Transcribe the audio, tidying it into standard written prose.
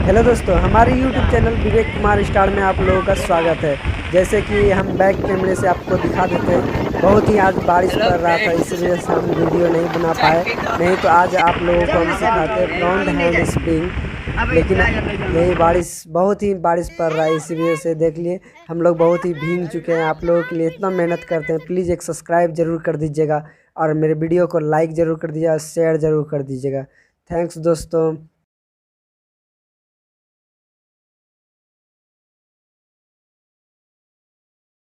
Hello दोस्तों, हमारे YouTube channel Vivek Kumar star में आप लोगों का स्वागत है। जैसे कि हम बैक कैमरे से आपको दिखा देते हैं। बहुत ही आज बारिश पड़ रहा था, इसी वजह से हम वीडियो नहीं बना पाए। नहीं तो आज आप लोगों को हम सिखाते फ्रंट हैंड स्प्रिंग। लेकिन यही बारिश बहुत ही बारिश पड़ रहा है, इसी वजह से देख लिए हम लोग बहुत ही भीग चुके हैं। आप लोगों के लिए इतना मेहनत करते हैं, प्लीज़ एक सब्सक्राइब जरूर कर दीजिएगा और मेरे वीडियो को लाइक ज़रूर कर दीजिएगा और शेयर ज़रूर कर दीजिएगा। थैंक्स दोस्तों।